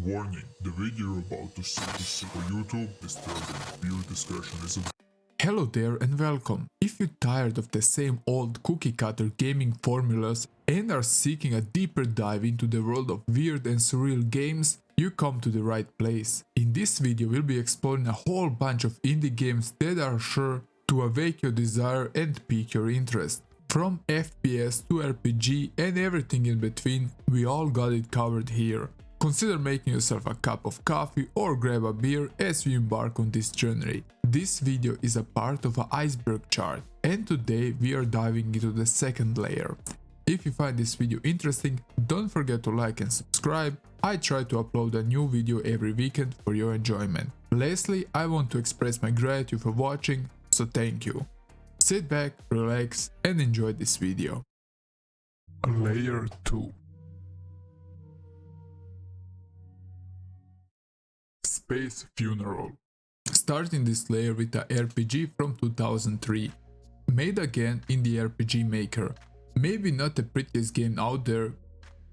Warning, the video you're about to see is for YouTube disturbing. Viewer discretion is advised. Hello there and welcome. If you're tired of the same old cookie-cutter gaming formulas and are seeking a deeper dive into the world of weird and surreal games, you come to the right place. In this video we'll be exploring a whole bunch of indie games that are sure to awake your desire and pique your interest. From FPS to RPG and everything in between, we all got it covered here. Consider making yourself a cup of coffee or grab a beer as we embark on this journey. This video is a part of an Iceberg chart, and today we are diving into the second layer. If you find this video interesting, don't forget to like and subscribe. I try to upload a new video every weekend for your enjoyment. Lastly, I want to express my gratitude for watching, so thank you. Sit back, relax and enjoy this video. Layer 2. Space Funeral. Starting this layer with a RPG from 2003, made again in the RPG Maker. Maybe not the prettiest game out there,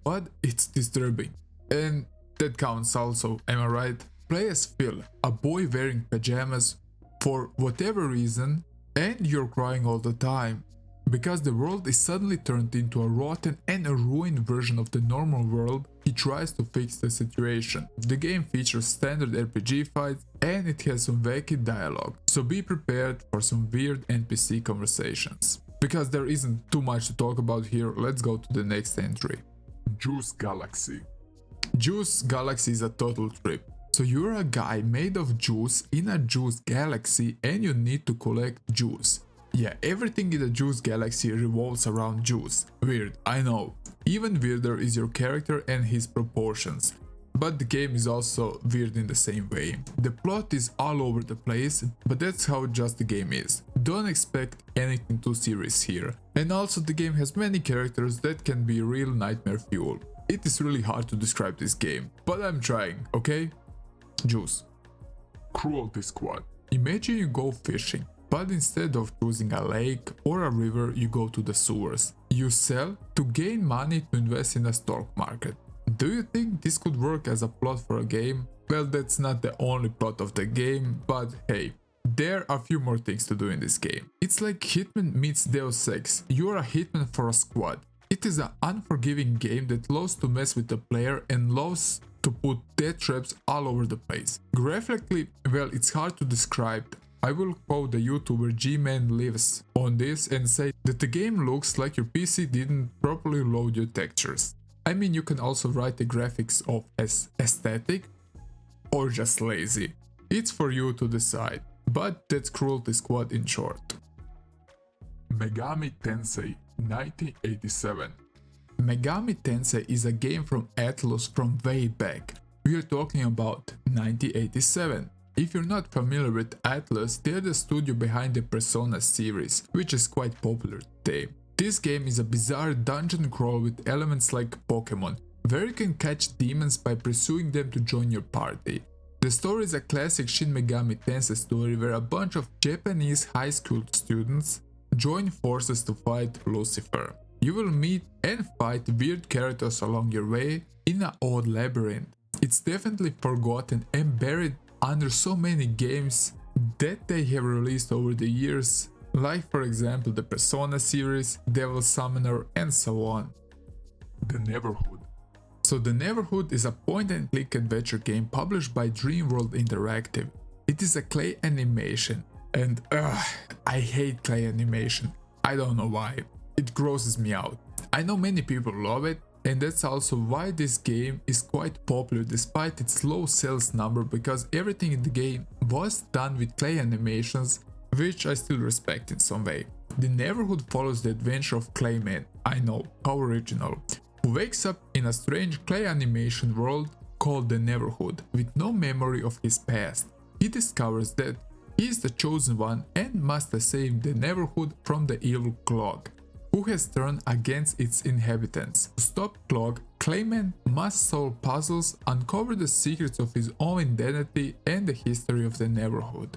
but it's disturbing. And that counts also, am I right? Play as Phil, a boy wearing pajamas for whatever reason, and you're crying all the time. Because the world is suddenly turned into a rotten and a ruined version of the normal world, he tries to fix the situation. The game features standard RPG fights and it has some wacky dialogue, so be prepared for some weird NPC conversations. Because there isn't too much to talk about here, let's go to the next entry. Juice Galaxy. Juice Galaxy is a total trip. So you're a guy made of juice in a juice galaxy and you need to collect juice. Yeah, everything in the Juice Galaxy revolves around juice. Weird, I know. Even weirder is your character and his proportions. But the game is also weird in the same way. The plot is all over the place, but that's how just the game is. Don't expect anything too serious here. And also the game has many characters that can be real nightmare fuel. It is really hard to describe this game, but I'm trying, okay? Juice. Cruelty Squad. Imagine you go fishing. But instead of choosing a lake or a river, you go to the sewers. You sell to gain money to invest in a stock market. Do you think this could work as a plot for a game? Well, that's not the only plot of the game, but hey, there are a few more things to do in this game. It's like Hitman meets Deus Ex. You're a hitman for a squad. It is an unforgiving game that loves to mess with the player and loves to put death traps all over the place. Graphically, well, it's hard to describe. I will quote the YouTuber G-Man Lives on this and say that the game looks like your PC didn't properly load your textures. I mean, you can also write the graphics off as aesthetic or just lazy. It's for you to decide, but that's Cruelty Squad in short. Megami Tensei 1987. Megami Tensei is a game from Atlus from way back. We are talking about 1987. If you're not familiar with Atlus, they're the studio behind the Persona series, which is quite popular today. This game is a bizarre dungeon crawl with elements like Pokemon, where you can catch demons by pursuing them to join your party. The story is a classic Shin Megami Tensei story where a bunch of Japanese high school students join forces to fight Lucifer. You will meet and fight weird characters along your way in an odd labyrinth. It's definitely forgotten and buried under so many games that they have released over the years, like for example the Persona series, Devil Summoner and so on. The Neverhood. So the Neverhood is a point-and-click adventure game published by Dreamworld Interactive. It is a clay animation and I hate clay animation. I don't know why. It grosses me out. I know many people love it, and that's also why this game is quite popular despite its low sales number, because everything in the game was done with clay animations, which I still respect in some way. The Neverhood follows the adventure of Clayman, I know, how original, who wakes up in a strange clay animation world called the Neverhood with no memory of his past. He discovers that he is the chosen one and must save the Neverhood from the evil Clog, who has turned against its inhabitants. To stop Clog, Clayman must solve puzzles, uncover the secrets of his own identity and the history of the Neverhood.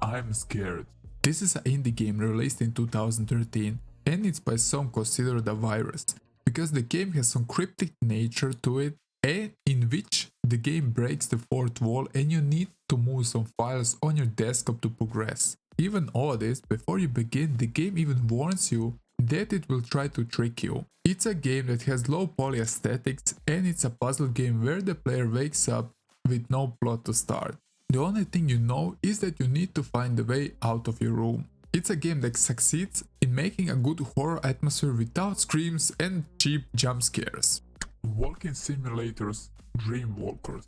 I'm Scared. This is an indie game released in 2013 and it's by some considered a virus, because the game has some cryptic nature to it and in which the game breaks the fourth wall and you need to move some files on your desktop to progress. Even all this, before you begin, the game even warns you that it will try to trick you. It's a game that has low poly aesthetics and it's a puzzle game where the player wakes up with no plot to start. The only thing you know is that you need to find the way out of your room. It's a game that succeeds in making a good horror atmosphere without screams and cheap jump scares. Walking simulators, dream walkers.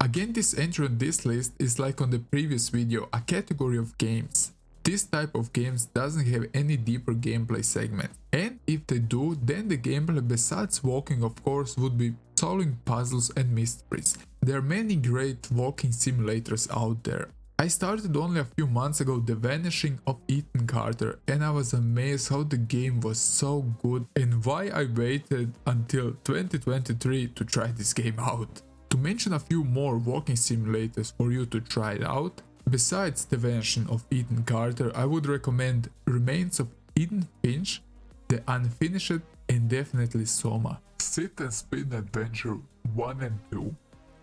Again, this entry on this list is like on the previous video, a category of games. This type of games doesn't have any deeper gameplay segment, and if they do, then the gameplay besides walking of course would be solving puzzles and mysteries. There are many great walking simulators out there. I started only a few months ago The Vanishing of Ethan Carter and I was amazed how the game was so good and why I waited until 2023 to try this game out. To mention a few more walking simulators for you to try it out, besides The Vanishing of Ethan Carter, I would recommend Remains of Eden Finch, The Unfinished and definitely Soma. Sit and Spin Adventure 1 and 2.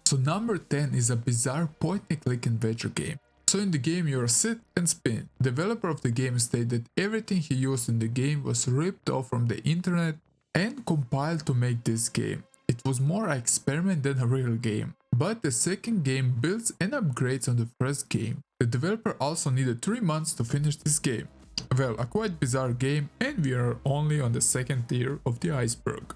So number 10 is a bizarre point-and-click adventure game. So in the game you are sit and spin. Developer of the game stated that everything he used in the game was ripped off from the internet and compiled to make this game. It was more an experiment than a real game. But the second game builds and upgrades on the first game. The developer also needed 3 months to finish this game. Well, a quite bizarre game and we are only on the second tier of the iceberg.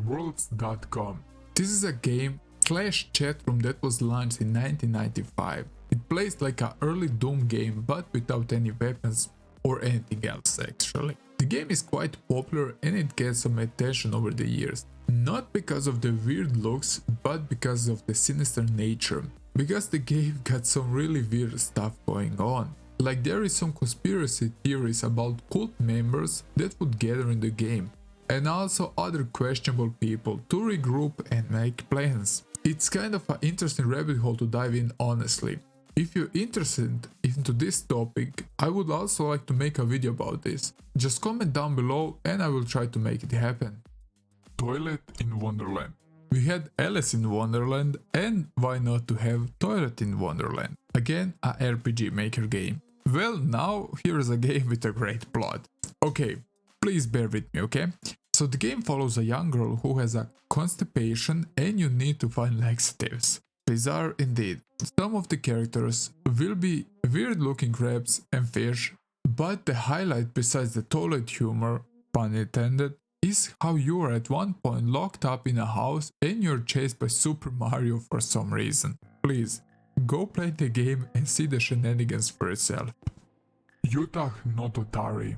Worlds.com. This is a game / chat room that was launched in 1995. It plays like an early Doom game but without any weapons or anything else actually. The game is quite popular and it gets some attention over the years. Not because of the weird looks but because of the sinister nature. Because the game got some really weird stuff going on. Like there is some conspiracy theories about cult members that would gather in the game. And also other questionable people to regroup and make plans. It's kind of an interesting rabbit hole to dive in honestly. If you're interested into this topic, I would also like to make a video about this. Just comment down below and I will try to make it happen. Toilet in Wonderland. We had Alice in Wonderland and why not to have Toilet in Wonderland? Again, a RPG Maker game. Well, now here is a game with a great plot. Okay, please bear with me, okay? So the game follows a young girl who has a constipation and you need to find laxatives. Bizarre indeed. Some of the characters will be weird looking crabs and fish, but the highlight besides the toilet humor, pun intended, is how you are at one point locked up in a house and you're chased by Super Mario for some reason. Please, go play the game and see the shenanigans for yourself. Yuta no Totari.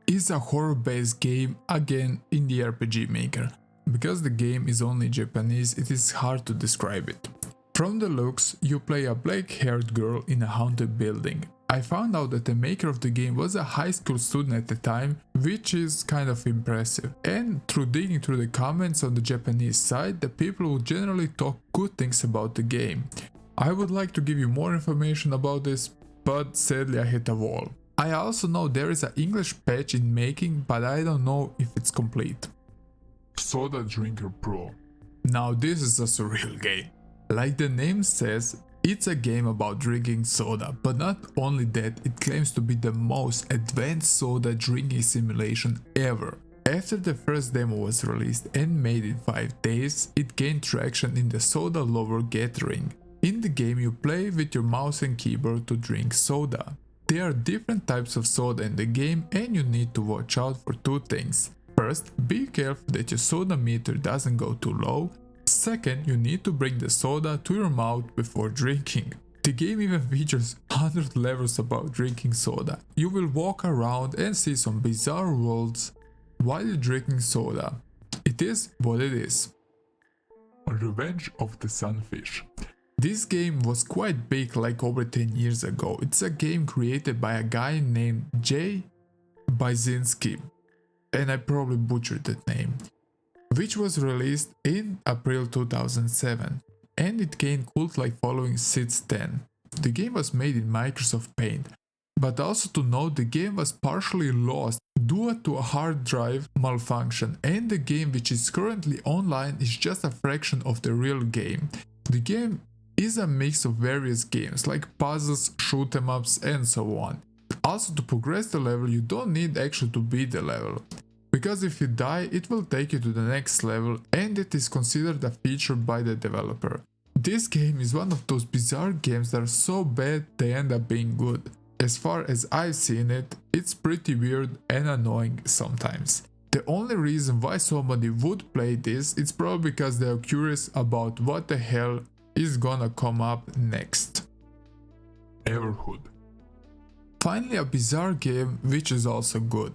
Is a horror-based game again in the RPG Maker. Because the game is only Japanese, it is hard to describe it. From the looks, you play a black-haired girl in a haunted building. I found out that the maker of the game was a high school student at the time, which is kind of impressive. And through digging through the comments on the Japanese side, the people would generally talk good things about the game. I would like to give you more information about this, but sadly I hit a wall. I also know there is an English patch in making, but I don't know if it's complete. Soda Drinker Pro. Now this is a surreal game. Like the name says, it's a game about drinking soda, but not only that, it claims to be the most advanced soda drinking simulation ever. After the first demo was released and made in 5 days, it gained traction in the soda lover gathering. In the game you play with your mouse and keyboard to drink soda. There are different types of soda in the game and you need to watch out for 2 things. First, be careful that your soda meter doesn't go too low. Second, you need to bring the soda to your mouth before drinking. The game even features 100 levels about drinking soda. You will walk around and see some bizarre worlds while you're drinking soda. It is what it is. Revenge of the Sunfish. This game was quite big like over 10 years ago. It's a game created by a guy named Jay Basinski, and I probably butchered that name, which was released in April 2007, and it gained cult-like following since then. The game was made in Microsoft Paint, but also to note the game was partially lost due to a hard drive malfunction, and the game which is currently online is just a fraction of the real game. The game is a mix of various games like puzzles, shoot 'em ups and so on. Also, to progress the level you don't need actually to beat the level, because if you die it will take you to the next level, and it is considered a feature by the developer. This game is one of those bizarre games that are so bad they end up being good. As far as I've seen it, it's pretty weird and annoying sometimes. The only reason why somebody would play this is probably because they are curious about what the hell is gonna come up next. Neverhood. Finally, a bizarre game which is also good.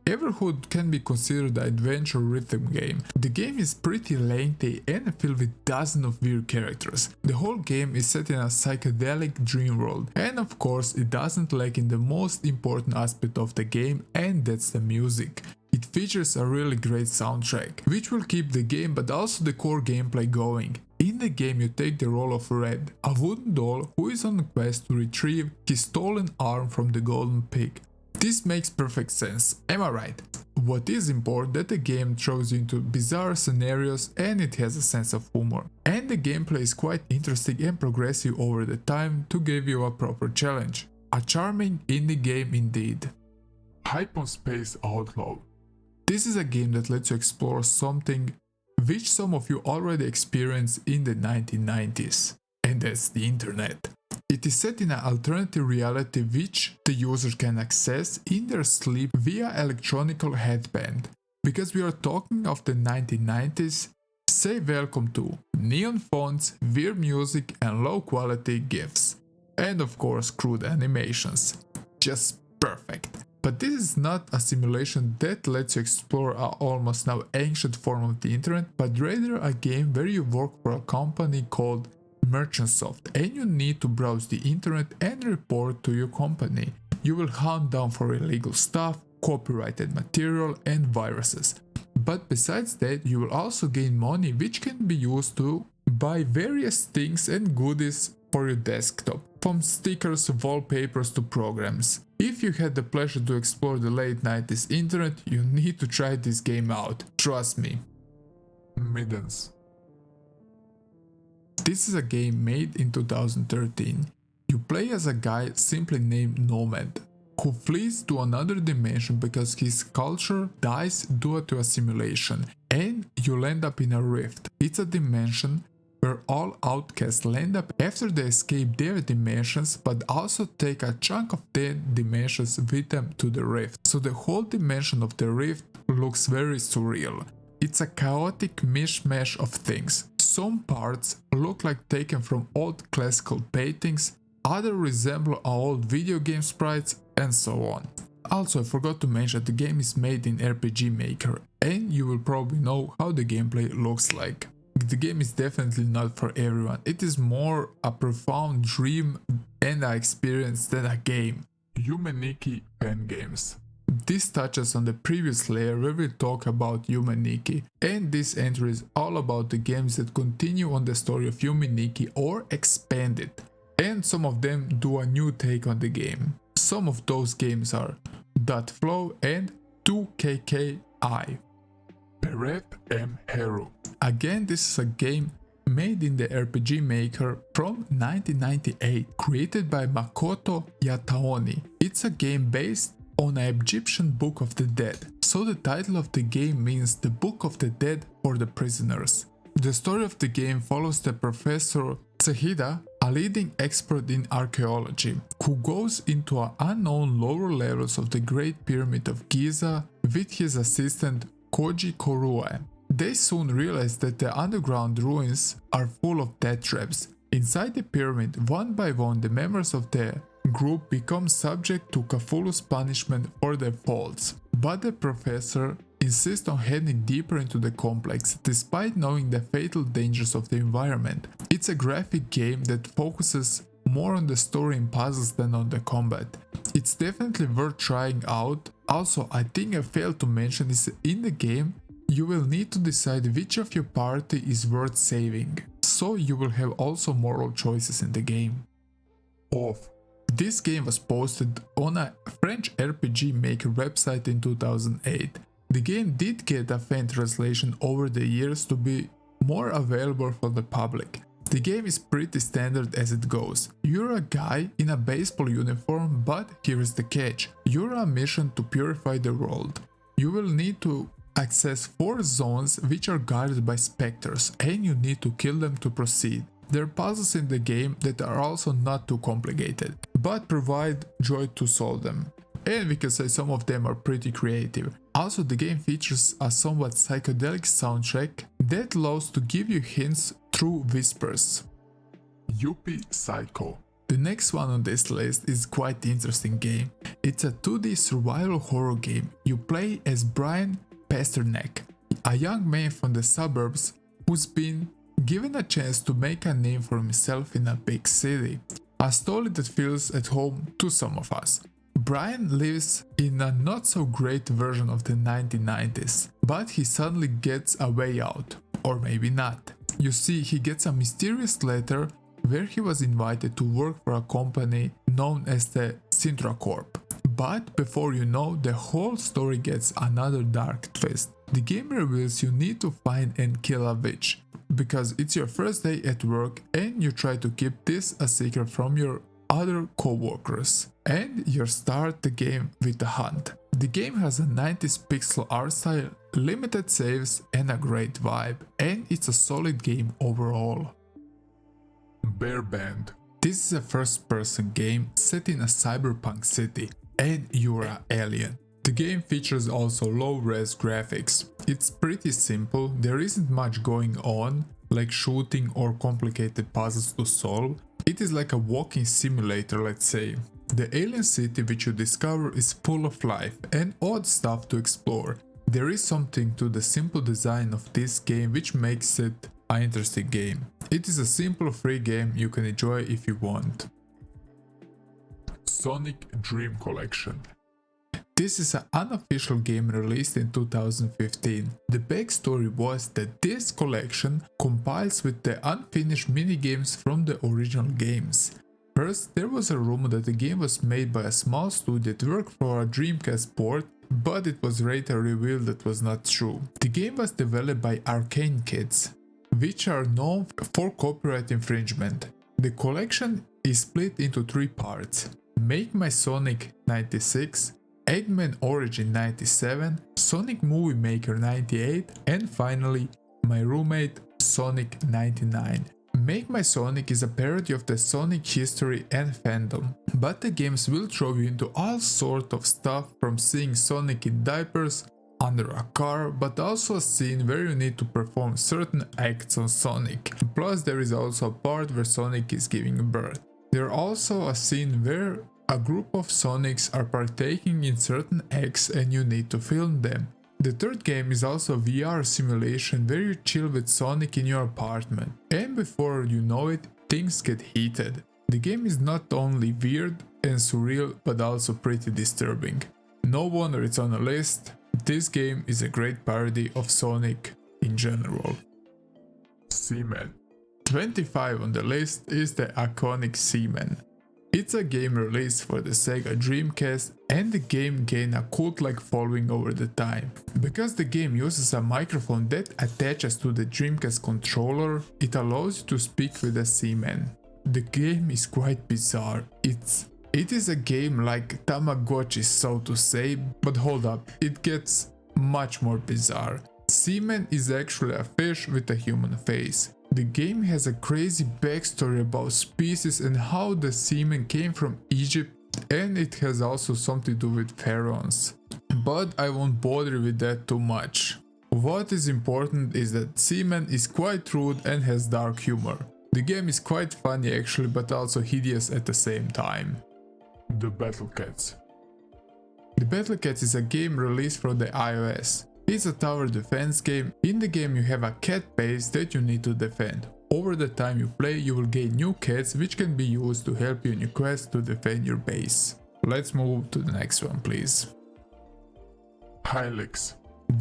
Neverhood can be considered an adventure rhythm game. The game is pretty lengthy and filled with dozens of weird characters. The whole game is set in a psychedelic dream world, and of course it doesn't lack in the most important aspect of the game, and that's the music. It features a really great soundtrack, which will keep the game but also the core gameplay going. In the game you take the role of Red, a wooden doll who is on a quest to retrieve his stolen arm from the golden pig. This makes perfect sense, am I right? What is important that the game throws you into bizarre scenarios and it has a sense of humor. And the gameplay is quite interesting and progressive over the time to give you a proper challenge. A charming indie game indeed. Hyperspace Outlaw. This is a game that lets you explore something which some of you already experienced in the 1990s, and that's the internet. It is set in an alternative reality which the user can access in their sleep via electronic headband. Because we are talking of the 1990s, say welcome to neon fonts, weird music and low quality GIFs. And of course crude animations. Just perfect. But this is not a simulation that lets you explore a almost now ancient form of the internet, but rather a game where you work for a company called Merchantsoft, and you need to browse the internet and report to your company. You will hunt down for illegal stuff, copyrighted material and viruses. But besides that, you will also gain money which can be used to buy various things and goodies for your desktop, from stickers, wallpapers to programs. If you had the pleasure to explore the late 90s internet, you need to try this game out, trust me. Middens. This is a game made in 2013. You play as a guy simply named Nomad, who flees to another dimension because his culture dies due to a simulation, and you'll end up in a rift. It's a dimension where all outcasts land up after they escape their dimensions, but also take a chunk of their dimensions with them to the rift. So the whole dimension of the rift looks very surreal. It's a chaotic mishmash of things. Some parts look like taken from old classical paintings, others resemble old video game sprites, and so on. Also, I forgot to mention the game is made in RPG Maker, and you will probably know how the gameplay looks like. The game is definitely not for everyone. It is more a profound dream and an experience than a game. Yume Nikki Fangames. This touches on the previous layer where we talk about Yume Nikki, and this entry is all about the games that continue on the story of Yume Nikki or expand it, and some of them do a new take on the game. Some of those games are .flow and 2KKI. Beret M Hero. Again, this is a game made in the RPG Maker from 1998, created by Makoto Yataoni. It's a game based on an Egyptian Book of the Dead, so the title of the game means the Book of the Dead for the prisoners. The story of the game follows the Professor Tsehida, a leading expert in archaeology, who goes into an unknown lower levels of the Great Pyramid of Giza with his assistant Koji Korue. They soon realize that the underground ruins are full of death traps. Inside the pyramid, one by one, the members of the group become subject to Cthulhu's punishment for their faults. But the professor insists on heading deeper into the complex, despite knowing the fatal dangers of the environment. It's a graphic game that focuses more on the story and puzzles than on the combat. It's definitely worth trying out. Also, I think I failed to mention is in the game, you will need to decide which of your party is worth saving, so you will have also moral choices in the game. Off. This game was posted on a French RPG Maker website in 2008. The game did get a fan translation over the years to be more available for the public. The game is pretty standard as it goes. You're a guy in a baseball uniform, but here is the catch. You're on a mission to purify the world. You will need to access 4 zones which are guarded by specters, and you need to kill them to proceed. There are puzzles in the game that are also not too complicated, but provide joy to solve them. And we can say some of them are pretty creative. Also, the game features a somewhat psychedelic soundtrack that allows to give you hints through whispers. Yuppie Psycho. The next one on this list is quite interesting game. It's a 2D survival horror game. You play as Brian Pasternak, a young man from the suburbs who's been given a chance to make a name for himself in a big city. A story that feels at home to some of us. Brian lives in a not so great version of the 1990s, but he suddenly gets a way out, or maybe not. You see, he gets a mysterious letter where he was invited to work for a company known as the Sintra Corp. But before you know, the whole story gets another dark twist. The game reveals you need to find and kill a witch, because it's your first day at work and you try to keep this a secret from your other co-workers. And you start the game with a hunt. The game has a 90s pixel art style, limited saves and a great vibe, and it's a solid game overall. Bear Band. This is a first-person game set in a cyberpunk city, and you're an alien. The game features also low-res graphics. It's pretty simple, there isn't much going on, like shooting or complicated puzzles to solve. It is like a walking simulator, let's say. The alien city which you discover is full of life and odd stuff to explore. There is something to the simple design of this game which makes it an interesting game. It is a simple free game you can enjoy if you want. Sonic Dream Collection. This is an unofficial game released in 2015. The backstory was that this collection compiles with the unfinished minigames from the original games. First, there was a rumor that the game was made by a small studio that worked for a Dreamcast port, but it was later revealed that was not true. The game was developed by Arcane Kids, which are known for copyright infringement. The collection is split into 3 parts: Make My Sonic 96, Eggman Origin 97, Sonic Movie Maker 98, and finally My Roommate Sonic 99. Make My Sonic is a parody of the Sonic history and fandom, but the games will throw you into all sorts of stuff, from seeing Sonic in diapers under a car, but also a scene where you need to perform certain acts on Sonic. Plus there is also a part where Sonic is giving birth. There's also a scene where a group of Sonics are partaking in certain acts and you need to film them. The third game is also a VR simulation where you chill with Sonic in your apartment, and before you know it, things get heated. The game is not only weird and surreal, but also pretty disturbing. No wonder it's on a list. This game is a great parody of Sonic in general. Seaman. 25 on the list is the iconic Seaman. It's a game released for the Sega Dreamcast, and the game gained a cult-like following over the time. Because the game uses a microphone that attaches to the Dreamcast controller, it allows you to speak with a Seaman. The game is quite bizarre. It is a game like Tamagotchi, so to say, but hold up, it gets much more bizarre. Seaman is actually a fish with a human face. The game has a crazy backstory about species and how the seaman came from Egypt, and it has also something to do with pharaohs. But I won't bother with that too much. What is important is that Seaman is quite rude and has dark humor. The game is quite funny actually, but also hideous at the same time. The Battle Cats. The Battle Cats is a game released for the iOS. It's a tower defense game. In the game you have a cat base that you need to defend. Over the time you play, you will gain new cats which can be used to help you in your quest to defend your base. Let's move to the next one, please. Hylix.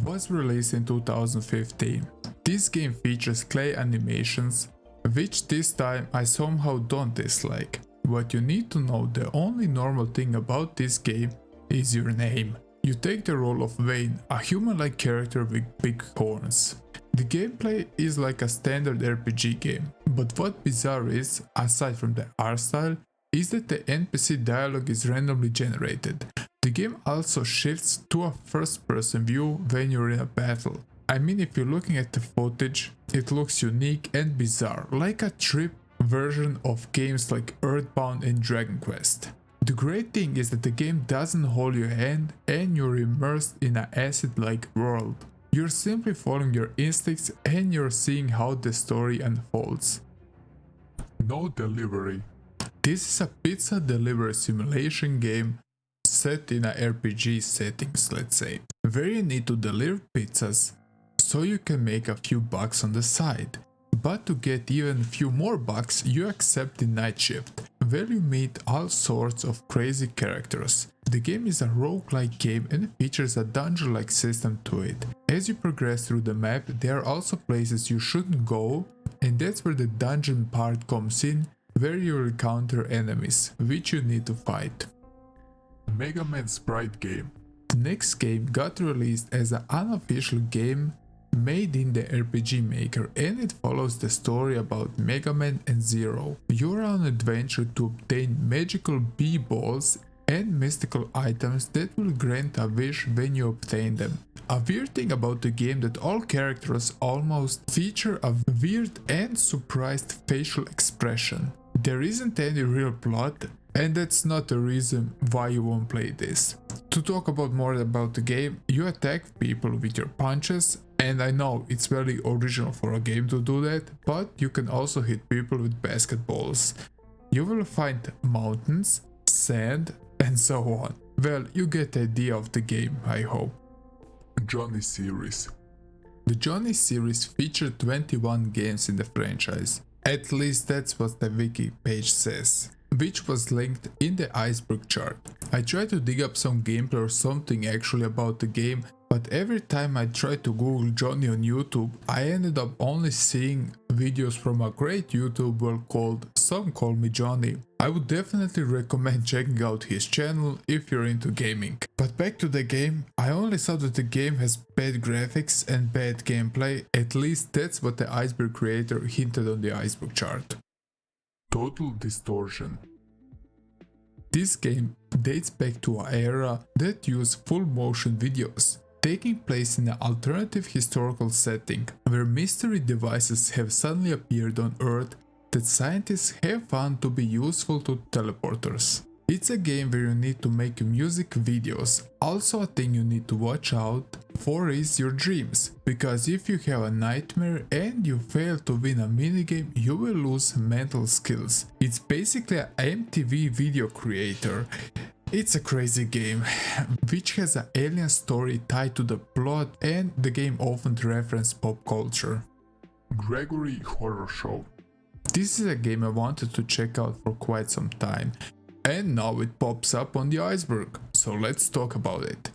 Was released in 2015. This game features clay animations, which this time I somehow don't dislike. what you need to know, the only normal thing about this game is your name. You take the role of Wayne, a human-like character with big horns. The gameplay is like a standard RPG game, but what bizarre is, aside from the art style, is that the NPC dialogue is randomly generated. The game also shifts to a first-person view when you're in a battle. I mean, if you're looking at the footage, it looks unique and bizarre, like a trip version of games like Earthbound and Dragon Quest. The great thing is that the game doesn't hold your hand and you're immersed in an acid-like world. You're simply following your instincts and you're seeing how the story unfolds. No delivery. This is a pizza delivery simulation game set in a RPG settings, let's say, where you need to deliver pizzas so you can make a few bucks on the side. But to get even a few more bucks, you accept the night shift, where you meet all sorts of crazy characters. The game is a roguelike game and features a dungeon-like system to it. As you progress through the map, there are also places you shouldn't go, and that's where the dungeon part comes in, where you encounter enemies, which you need to fight. Megaman Sprite game. The next game got released as an unofficial game made in the RPG Maker, and it follows the story about Megaman and Zero. You're on an adventure to obtain magical bee-balls and mystical items that will grant a wish when you obtain them. A weird thing about the game that all characters almost feature a weird and surprised facial expression. There isn't any real plot, and that's not the reason why you won't play this. To talk about more about the game, you attack people with your punches, and I know it's very original for a game to do that, but you can also hit people with basketballs. You will find mountains, sand, and so on. Well, you get the idea of the game, I hope. Johhnny series. The Johhnny series featured 21 games in the franchise. At least that's what the wiki page says, which was linked in the Iceberg chart. I tried to dig up some gameplay or something actually about the game, but every time I tried to Google Johnny on YouTube, I ended up only seeing videos from a great YouTuber called Some Call Me Johnny. I would definitely recommend checking out his channel if you're into gaming. But back to the game, I only saw that the game has bad graphics and bad gameplay, at least that's what the Iceberg creator hinted on the Iceberg chart. Total Distortion. This game dates back to an era that used full motion videos, taking place in an alternative historical setting, where mystery devices have suddenly appeared on Earth that scientists have found to be useful to teleporters. It's a game where you need to make music videos. Also, a thing you need to watch out for is your dreams, because if you have a nightmare and you fail to win a minigame, you will lose mental skills. It's basically an MTV video creator. It's a crazy game, which has an alien story tied to the plot, and the game often references pop culture. Gregory Horror Show. This is a game I wanted to check out for quite some time, and now it pops up on the Iceberg, so let's talk about it.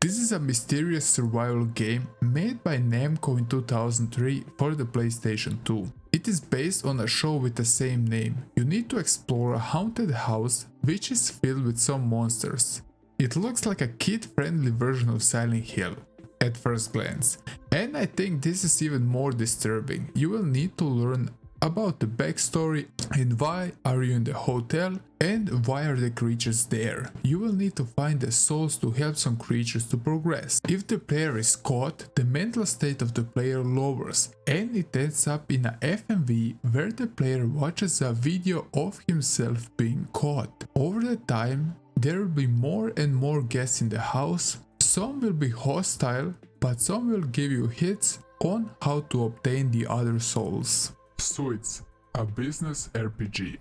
This is a mysterious survival game made by Namco in 2003 for the PlayStation 2. It is based on a show with the same name. You need to explore a haunted house which is filled with some monsters. It looks like a kid-friendly version of Silent Hill at first glance, and I think this is even more disturbing. You will need to learn about the backstory and why are you in the hotel and why are the creatures there. You will need to find the souls to help some creatures to progress. If the player is caught, the mental state of the player lowers and it ends up in a FMV where the player watches a video of himself being caught. Over the time, there will be more and more guests in the house. Some will be hostile, but some will give you hits on how to obtain the other souls. Suits, a business RPG.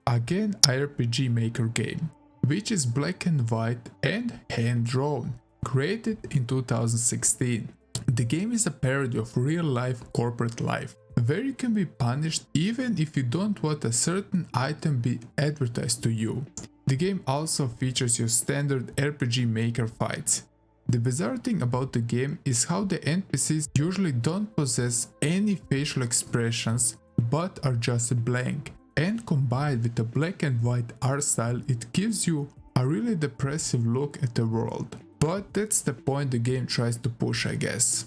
Again, a RPG Maker game, which is black and white and hand-drawn, created in 2016. The game is a parody of real-life corporate life, where you can be punished even if you don't want a certain item be advertised to you. The game also features your standard RPG Maker fights. The bizarre thing about the game is how the NPCs usually don't possess any facial expressions but are just blank. and combined with a black and white art style, it gives you a really depressive look at the world. But that's the point the game tries to push, I guess.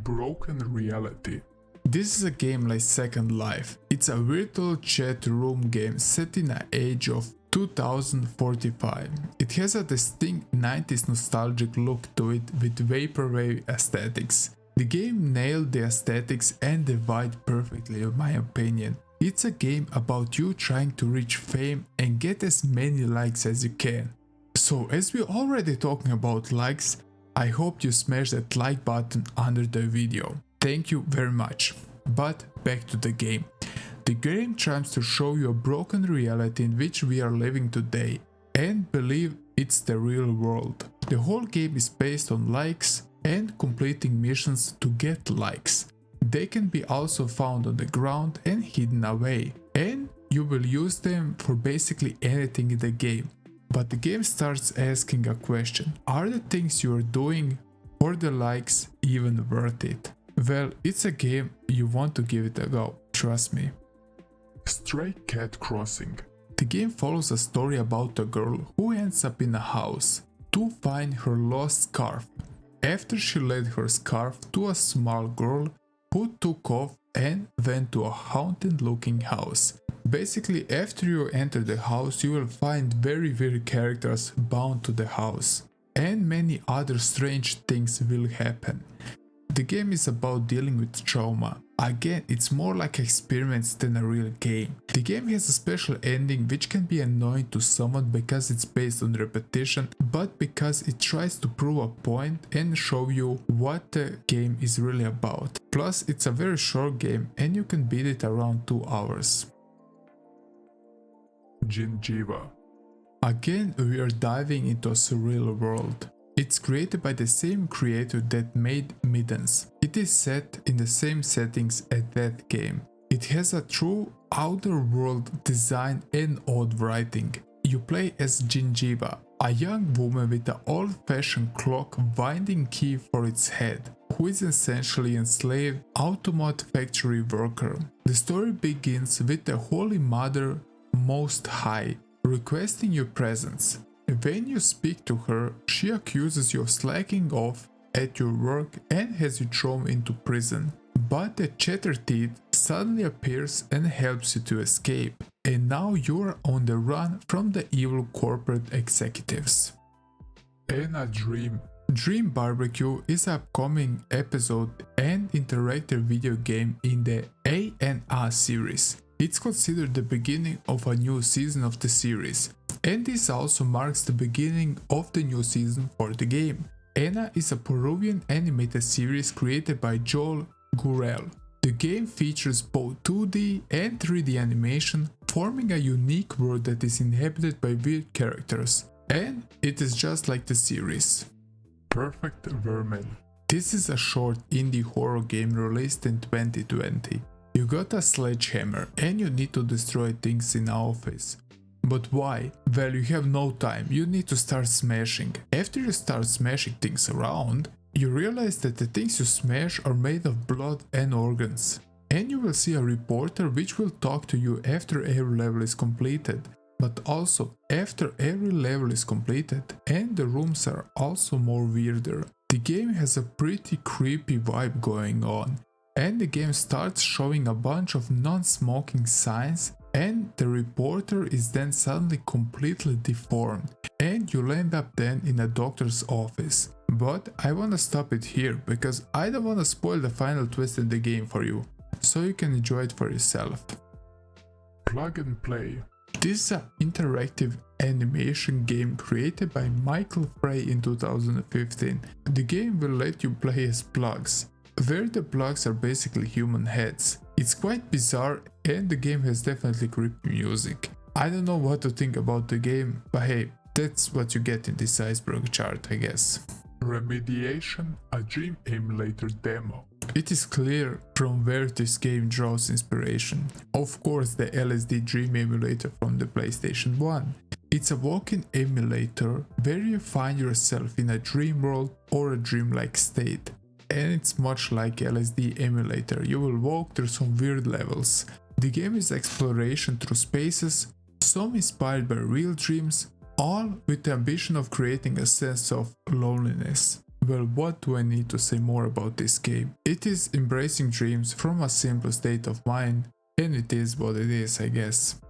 Broken reality. This is a game like Second Life. It's a virtual chat room game set in an age of 2045. It has a distinct 90s nostalgic look to it with vaporwave aesthetics. The game nailed the aesthetics and the vibe perfectly in my opinion. It's a game about you trying to reach fame and get as many likes as you can. So as we're already talking about likes, I hope you smash that like button under the video. Thank you very much. But back to the game. The game tries to show you a broken reality in which we are living today and believe it's the real world. The whole game is based on likes and completing missions to get likes. They can be also found on the ground and hidden away, and you will use them for basically anything in the game. But the game starts asking a question: are the things you are doing for the likes even worth it? Well, it's a game, you want to give it a go, trust me. Stray Cat Crossing. The game follows a story about a girl who ends up in a house to find her lost scarf, after she led her scarf to a small girl who took off and went to a haunted looking house. Basically, after you enter the house, you will find very characters bound to the house, and many other strange things will happen. The game is about dealing with trauma. Again, it's more like experiments than a real game. The game has a special ending which can be annoying to someone because it's based on repetition, but because it tries to prove a point and show you what the game is really about. Plus, it's a very short game and you can beat it around 2 hours. Gingiva. Again, we are diving into a surreal world. It's created by the same creator that made Middens. It is set in the same settings as that game. It has a true outer world design and odd writing. You play as Gingiva, a young woman with an old-fashioned clock winding key for its head, who is essentially an enslaved automat factory worker. The story begins with the Holy Mother Most High requesting your presence. When you speak to her, she accuses you of slacking off at your work and has you thrown into prison. But the Chatterteeth suddenly appears and helps you to escape, and now you're on the run from the evil corporate executives. Anna Dream. Dream Barbecue is an upcoming episode and interactive video game in the ANA series. It's considered the beginning of a new season of the series, and this also marks the beginning of the new season for the game. Anna is a Peruvian animated series created by Joel Gurel. The game features both 2D and 3D animation, forming a unique world that is inhabited by weird characters, and it is just like the series. Perfect Vermin. This is a short indie horror game released in 2020. You got a sledgehammer and you need to destroy things in an office. But why? Well, you have no time, you need to start smashing. After you start smashing things around, you realize that the things you smash are made of blood and organs. And you will see a reporter which will talk to you after every level is completed. But also after every level is completed, and the rooms are also more weirder. The game has a pretty creepy vibe going on. And the game starts showing a bunch of non-smoking signs, and the reporter is then suddenly completely deformed, and you'll end up then in a doctor's office. But I wanna stop it here because I don't wanna spoil the final twist in the game for you, so you can enjoy it for yourself. Plug and Play. This is an interactive animation game created by Michael Frey in 2015. The game will let you play as plugs, where the plugs are basically human heads. It's quite bizarre and the game has definitely creepy music. I don't know what to think about the game, but hey, that's what you get in this Iceberg chart, I guess. Remediation, a dream emulator demo. It is clear from where this game draws inspiration. Of course, the LSD Dream emulator from the PlayStation 1. It's a walk-in emulator where you find yourself in a dream world or a dreamlike state. And it's much like LSD emulator, you will walk through some weird levels. The game is exploration through spaces, some inspired by real dreams, all with the ambition of creating a sense of loneliness. Well, what do I need to say more about this game? It is embracing dreams from a simple state of mind, and it is what it is, I guess.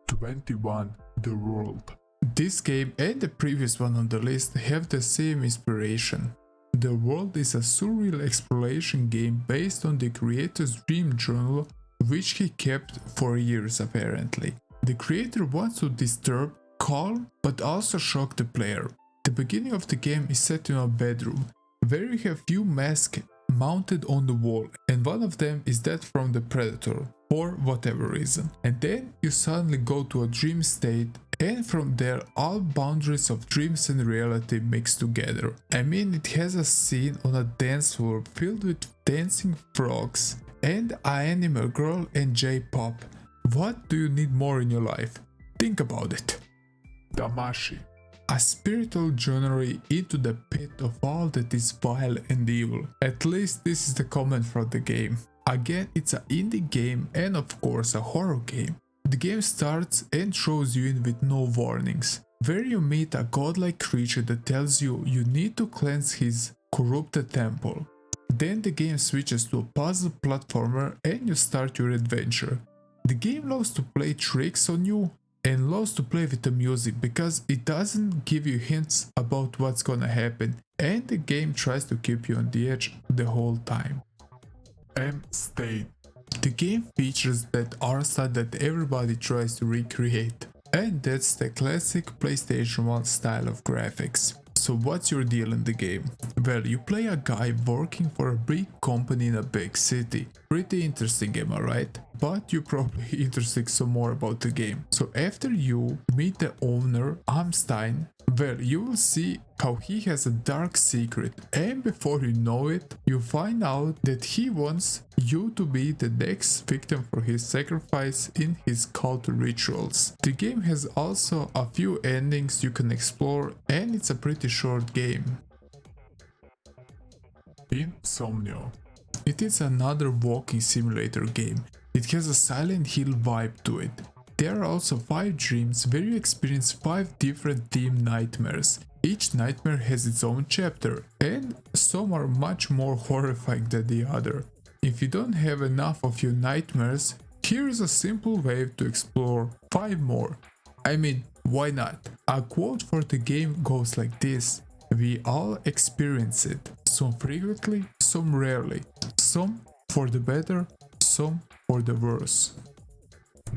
21. The World. This game and the previous one on the list have the same inspiration. The World is a surreal exploration game based on the creator's dream journal, which he kept for years apparently. The creator wants to disturb, calm, but also shock the player. The beginning of the game is set in a bedroom, where you have few masks mounted on the wall, and one of them is that from the Predator, for whatever reason. And then you suddenly go to a dream state, and from there all boundaries of dreams and reality mix together. I mean, it has a scene on a dance floor filled with dancing frogs and an anime girl and J-pop. What do you need more in your life? Think about it. Damashi. A spiritual journey into the pit of all that is vile and evil. At least this is the comment from the game. Again, it's an indie game and of course a horror game. The game starts and throws you in with no warnings, where you meet a godlike creature that tells you you need to cleanse his corrupted temple. Then the game switches to a puzzle platformer and you start your adventure. The game loves to play tricks on you and loves to play with the music because it doesn't give you hints about what's gonna happen, and the game tries to keep you on the edge the whole time. M-State. The game features that art style that everybody tries to recreate, and that's the classic PlayStation 1 style of graphics. So what's your deal in the game? Well, you play a guy working for a big company in a big city. Pretty interesting, am I right? But you're probably interested some more about the game. So after you meet the owner, Amstein, well, you will see how he has a dark secret, and before you know it, you find out that he wants you to be the next victim for his sacrifice in his cult rituals. The game has also a few endings you can explore, and it's a pretty short game. Insomnia. It is another walking simulator game. It has a Silent Hill vibe to it. There are also 5 dreams where you experience 5 different themed nightmares. Each nightmare has its own chapter, and some are much more horrifying than the other. If you don't have enough of your nightmares, here is a simple way to explore 5 more. I mean, why not? A quote for the game goes like this: "We all experience it, some frequently, some rarely, some for the better, some for the worse."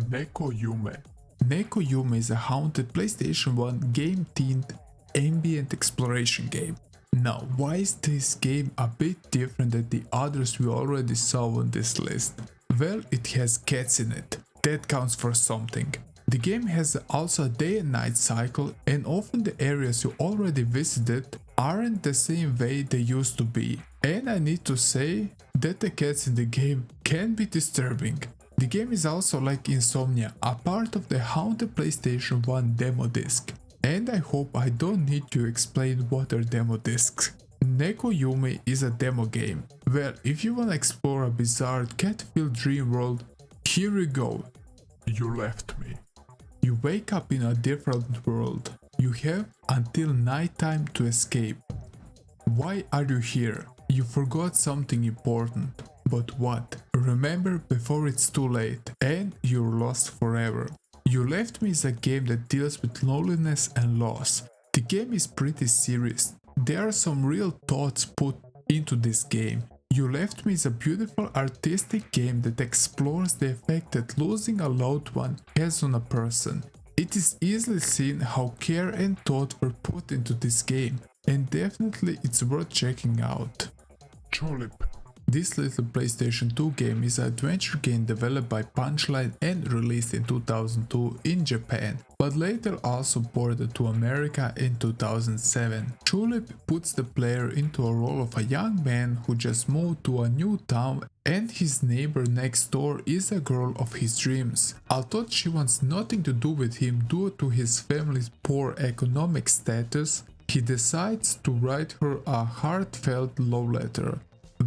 Neko Yume. Neko Yume is a haunted PlayStation 1 game-themed ambient exploration game. Now, why is this game a bit different than the others we already saw on this list? Well, it has cats in it. That counts for something. The game has also a day and night cycle, and often the areas you already visited aren't the same way they used to be. And I need to say that the cats in the game can be disturbing. The game is also like Insomnia, a part of the haunted PlayStation 1 demo disc. And I hope I don't need to explain what are demo discs. Neko Yume is a demo game. Well, if you wanna explore a bizarre cat-filled dream world, here you go. You left me. You wake up in a different world. You have until nighttime to escape. Why are you here? You forgot something important. But what? Remember before it's too late and you're lost forever. You Left Me is a game that deals with loneliness and loss. The game is pretty serious. There are some real thoughts put into this game. You Left Me is a beautiful artistic game that explores the effect that losing a loved one has on a person. It is easily seen how care and thought were put into this game, and definitely it's worth checking out. Tulip. This little PlayStation 2 game is an adventure game developed by Punchline and released in 2002 in Japan, but later also ported to America in 2007. Tulip puts the player into a role of a young man who just moved to a new town, and his neighbor next door is a girl of his dreams. Although she wants nothing to do with him due to his family's poor economic status, he decides to write her a heartfelt love letter,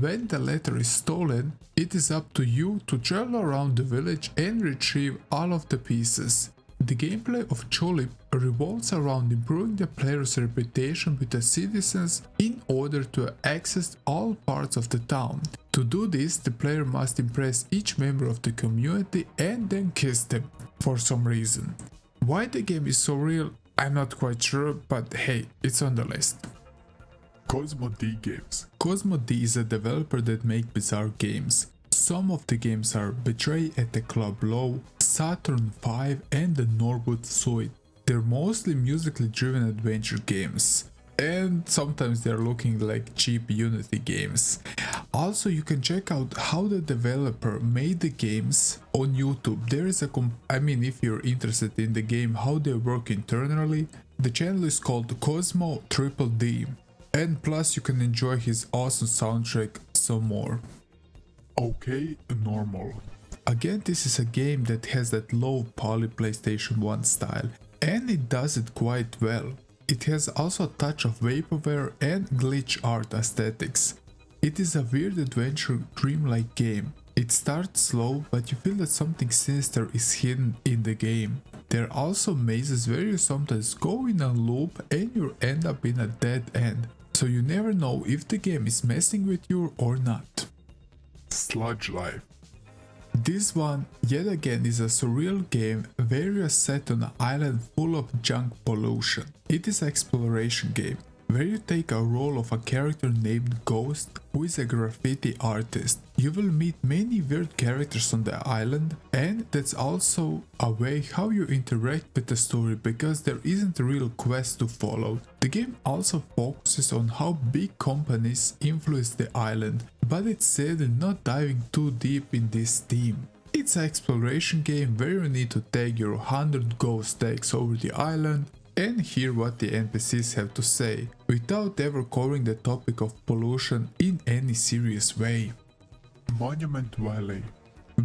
When the letter is stolen, it is up to you to travel around the village and retrieve all of the pieces. The gameplay of Cholip revolves around improving the player's reputation with the citizens in order to access all parts of the town. To do this, the player must impress each member of the community and then kiss them, for some reason. Why the game is so real, I'm not quite sure, but hey, it's on the list. Cosmo D Games. Cosmo D is a developer that makes bizarre games. Some of the games are Betray at the Club Low, Saturn V and the Norwood Suite. They're mostly musically driven adventure games. And sometimes they're looking like cheap Unity games. Also, you can check out how the developer made the games on YouTube. There is if you're interested in the game, how they work internally, the channel is called Cosmo Triple D. And plus you can enjoy his awesome soundtrack some more. OK Normal. Again, this is a game that has that low poly PlayStation 1 style, and it does it quite well. It has also a touch of vaporware and glitch art aesthetics. It is a weird adventure dreamlike game. It starts slow, but you feel that something sinister is hidden in the game. There are also mazes where you sometimes go in a loop and you end up in a dead end, so you never know if the game is messing with you or not. Sludge Life. This one, yet again, is a surreal game where you are set on an island full of junk pollution. It is an exploration game, where you take a role of a character named Ghost, who is a graffiti artist. You will meet many weird characters on the island, and that's also a way how you interact with the story, because there isn't a real quest to follow. The game also focuses on how big companies influence the island, but it's said in not diving too deep in this theme. It's an exploration game where you need to take your 100 ghost tags over the island and hear what the NPCs have to say, without ever covering the topic of pollution in any serious way. Monument Valley.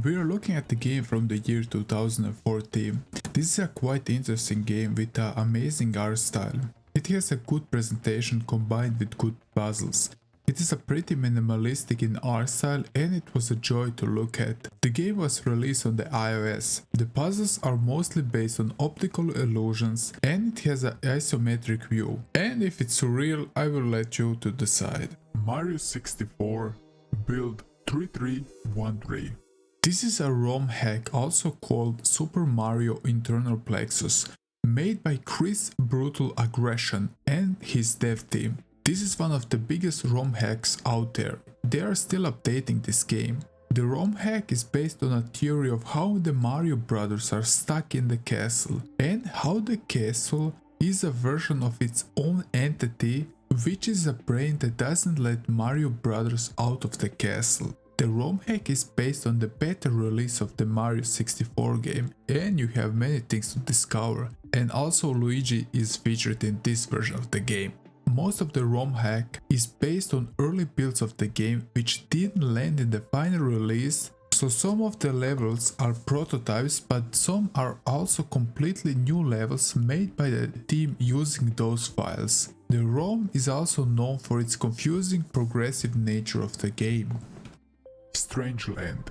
We are looking at the game from the year 2014. This is a quite interesting game with an amazing art style. It has a good presentation combined with good puzzles. It is a pretty minimalistic in art style and it was a joy to look at. The game was released on the iOS. The puzzles are mostly based on optical illusions and it has an isometric view. And if it's surreal, I will let you to decide. Mario 64 Build 3313. This is a ROM hack also called Super Mario Internal Plexus, made by Chris Brutal Aggression and his dev team. This is one of the biggest ROM hacks out there. They are still updating this game. The ROM hack is based on a theory of how the Mario brothers are stuck in the castle, and how the castle is a version of its own entity, which is a brain that doesn't let Mario brothers out of the castle. The ROM hack is based on the beta release of the Mario 64 game, and you have many things to discover, and also Luigi is featured in this version of the game. Most of the ROM hack is based on early builds of the game which didn't land in the final release, so some of the levels are prototypes, but some are also completely new levels made by the team using those files. The ROM is also known for its confusing progressive nature of the game. Strangeland.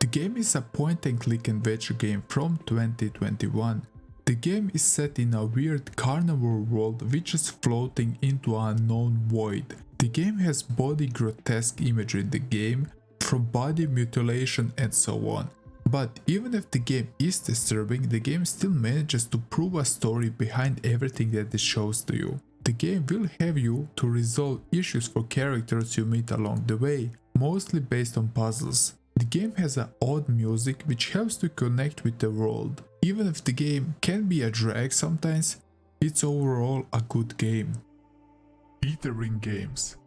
The game is a point-and-click adventure game from 2021. The game is set in a weird carnivore world which is floating into an unknown void. The game has body grotesque imagery in the game, from body mutilation and so on. But even if the game is disturbing, the game still manages to prove a story behind everything that it shows to you. The game will have you to resolve issues for characters you meet along the way, mostly based on puzzles. The game has an odd music which helps to connect with the world. Even if the game can be a drag sometimes, it's overall a good game. Ethering Games.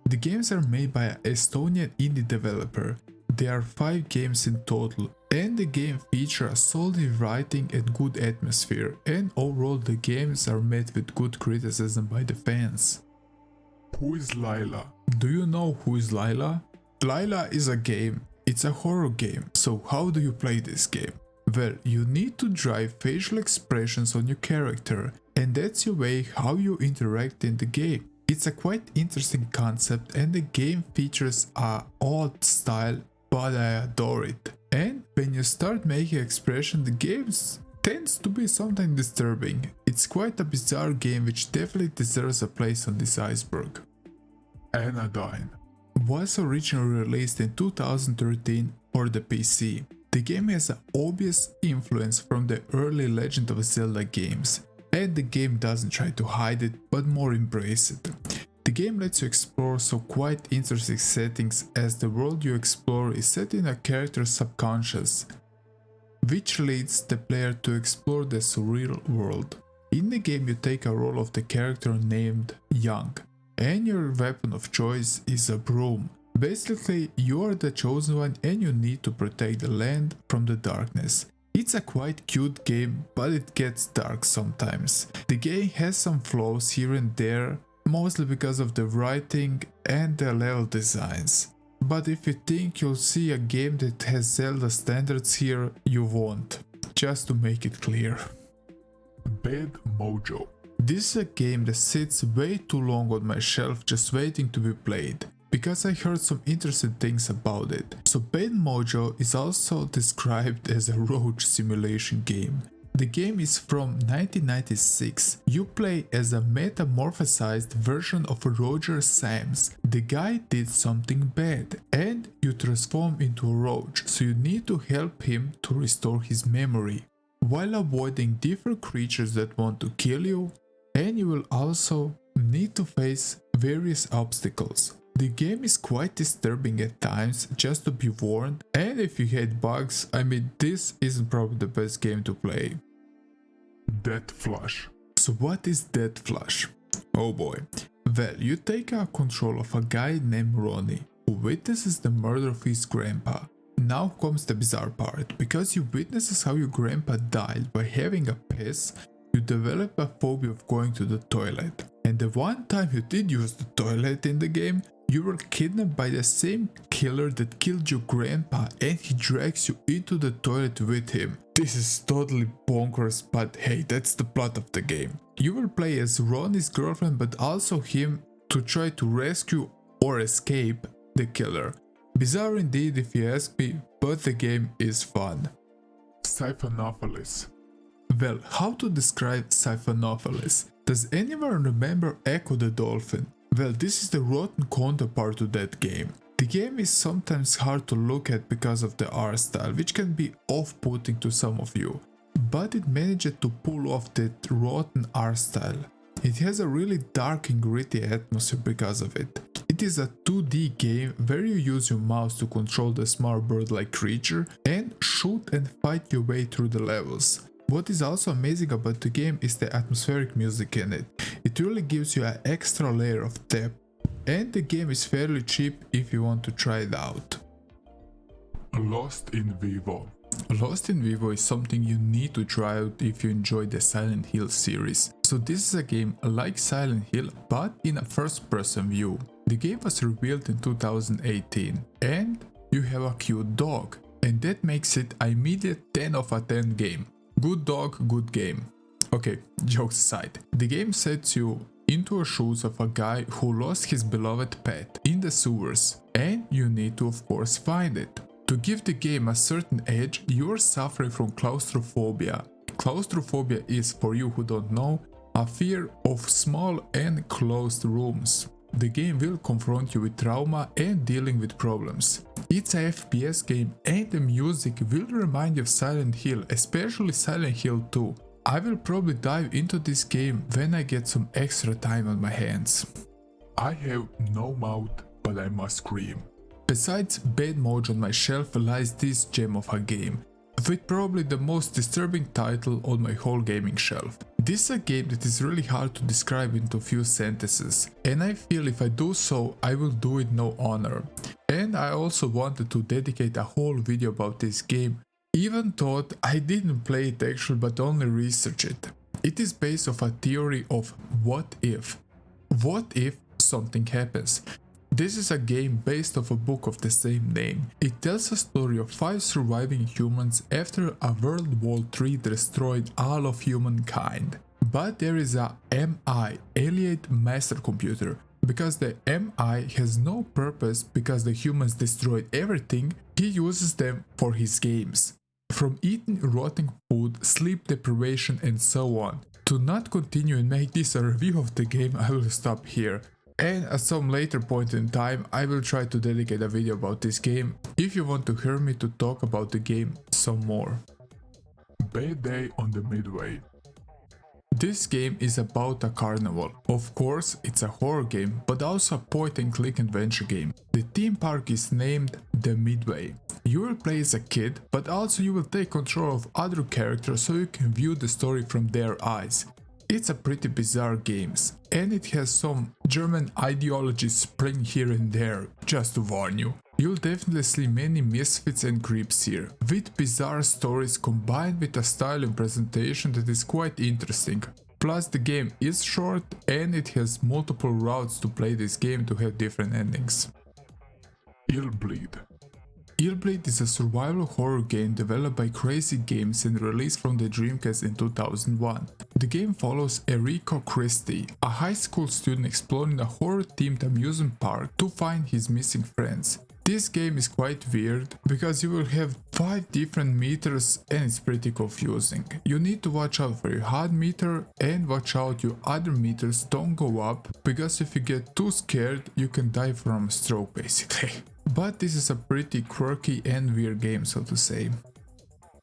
The games are made by an Estonian indie developer. There are 5 games in total, and the game features a solid writing and good atmosphere, and overall the games are met with good criticism by the fans. Who is Lila? Do you know who is Lila? Lila is a game. It's a horror game. So how do you play this game? Well, you need to drive facial expressions on your character, and that's your way how you interact in the game. It's a quite interesting concept and the game features a odd style, but I adore it. And when you start making expression, the game tends to be something disturbing. It's quite a bizarre game which definitely deserves a place on this iceberg. Anodyne was originally released in 2013 for the PC. The game has an obvious influence from the early Legend of Zelda games, and the game doesn't try to hide it but more embrace it. The game lets you explore some quite interesting settings as the world you explore is set in a character's subconscious, which leads the player to explore the surreal world. In the game you take a role of the character named Young, and your weapon of choice is a broom. Basically, you are the chosen one and you need to protect the land from the darkness. It's a quite cute game, but it gets dark sometimes. The game has some flaws here and there, mostly because of the writing and the level designs. But if you think you'll see a game that has Zelda standards here, you won't. Just to make it clear. Bad Mojo. This is a game that sits way too long on my shelf just waiting to be played, because I heard some interesting things about it. So Bad Mojo is also described as a roach simulation game. The game is from 1996. You play as a metamorphosized version of Roger Sams. The guy did something bad and you transform into a roach, so you need to help him to restore his memory, while avoiding different creatures that want to kill you, and you will also need to face various obstacles. The game is quite disturbing at times, just to be warned, and if you hate bugs, I mean this isn't probably the best game to play. Death Flush. So what is Death Flush? Oh boy. Well, you take control of a guy named Ronnie, who witnesses the murder of his grandpa. Now comes the bizarre part. Because you witnesses how your grandpa died by having a piss, you develop a phobia of going to the toilet. And the one time you did use the toilet in the game, you were kidnapped by the same killer that killed your grandpa and he drags you into the toilet with him. This is totally bonkers, but hey, that's the plot of the game. You will play as Ronnie's girlfriend but also him to try to rescue or escape the killer. Bizarre indeed if you ask me, but the game is fun. Siphonophilis. Well, how to describe Siphonophilis? Does anyone remember Echo the Dolphin? Well, this is the rotten counterpart to that game. The game is sometimes hard to look at because of the art style, which can be off-putting to some of you, but it managed to pull off that rotten art style. It has a really dark and gritty atmosphere because of it. It is a 2D game where you use your mouse to control the small bird-like creature and shoot and fight your way through the levels. What is also amazing about the game is the atmospheric music in it. It really gives you an extra layer of depth, and the game is fairly cheap if you want to try it out. Lost in Vivo. Lost in Vivo is something you need to try out if you enjoy the Silent Hill series. So this is a game like Silent Hill but in a first-person view. The game was revealed in 2018 and you have a cute dog, and that makes it an immediate 10 of a 10 game. Good dog, good game. Okay, jokes aside, the game sets you into the shoes of a guy who lost his beloved pet in the sewers, and you need to of course find it. To give the game a certain edge, you are suffering from claustrophobia. Claustrophobia is, for you who don't know, a fear of small and closed rooms. The game will confront you with trauma and dealing with problems. It's a FPS game and the music will remind you of Silent Hill, especially Silent Hill 2. I will probably dive into this game when I get some extra time on my hands. I have no mouth, but I must scream. Besides Bad Mojo on my shelf lies this gem of a game, with probably the most disturbing title on my whole gaming shelf. This is a game that is really hard to describe into few sentences, and I feel if I do so, I will do it no honor. And I also wanted to dedicate a whole video about this game, even though I didn't play it actually but only research it. It is based off a theory of what if. What if something happens? This is a game based off a book of the same name. It tells a story of 5 surviving humans after a World War III destroyed all of humankind. But there is a MI, Alien Master Computer. Because the MI has no purpose because the humans destroyed everything, he uses them for his games. From eating rotten food, sleep deprivation and so on. To not continue and make this a review of the game, I will stop here. And at some later point in time, I will try to dedicate a video about this game, if you want to hear me to talk about the game some more. Bad Day on the Midway. This game is about a carnival. Of course, it's a horror game, but also a point-and-click adventure game. The theme park is named The Midway. You will play as a kid, but also you will take control of other characters so you can view the story from their eyes. It's a pretty bizarre game, and it has some German ideology spring here and there, just to warn you. You'll definitely see many misfits and creeps here, with bizarre stories combined with a style and presentation that is quite interesting. Plus the game is short and it has multiple routes to play this game to have different endings. Illbleed. Illbleed is a survival horror game developed by Crazy Games and released from the Dreamcast in 2001. The game follows Enrico Christie, a high school student exploring a horror-themed amusement park to find his missing friends. This game is quite weird because you will have 5 different meters and it's pretty confusing. You need to watch out for your heart meter and watch out your other meters don't go up, because if you get too scared you can die from a stroke basically. But this is a pretty quirky and weird game, so to say.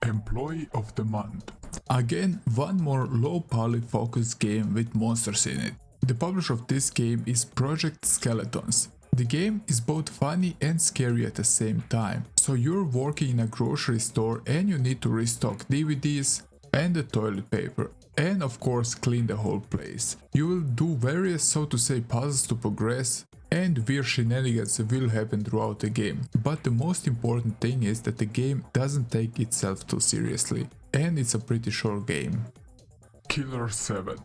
Employee of the Month. Again, one more low-poly focused game with monsters in it. The publisher of this game is Project Skeletons. The game is both funny and scary at the same time. So you're working in a grocery store and you need to restock DVDs and the toilet paper. And of course clean the whole place. You will do various, so to say, puzzles to progress, and weird shenanigans will happen throughout the game. But the most important thing is that the game doesn't take itself too seriously, and it's a pretty short game. Killer 7.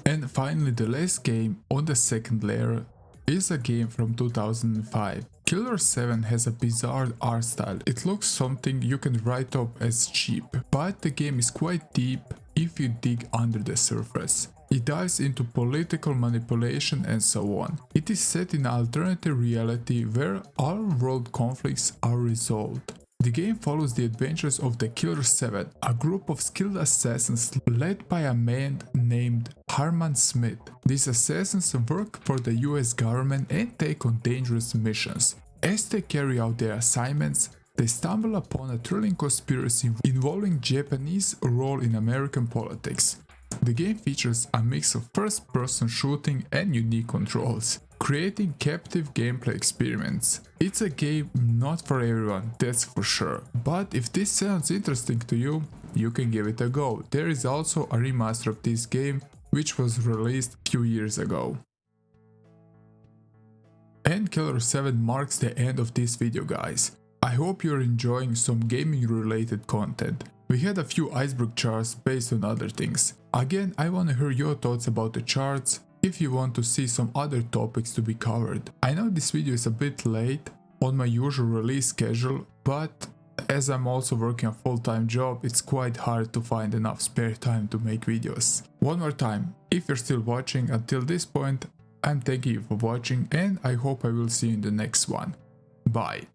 And finally the last game on the second layer is a game from 2005. Killer 7 has a bizarre art style. It looks something you can write up as cheap, but the game is quite deep if you dig under the surface. It dives into political manipulation and so on. It is set in an alternative reality where all world conflicts are resolved. The game follows the adventures of the Killer 7, a group of skilled assassins led by a man named Harman Smith. These assassins work for the US government and take on dangerous missions. As they carry out their assignments, they stumble upon a thrilling conspiracy involving Japanese role in American politics. The game features a mix of first-person shooting and unique controls, creating captive gameplay experiments. It's a game not for everyone, that's for sure, but if this sounds interesting to you, you can give it a go. There is also a remaster of this game, which was released a few years ago. And Killer 7 marks the end of this video, guys. I hope you're enjoying some gaming related content. We had a few Iceberg charts based on other things. Again, I want to hear your thoughts about the charts, if you want to see some other topics to be covered. I know this video is a bit late on my usual release schedule, but as I'm also working a full-time job, it's quite hard to find enough spare time to make videos. One more time, if you're still watching until this point, I'm thanking you for watching and I hope I will see you in the next one. Bye.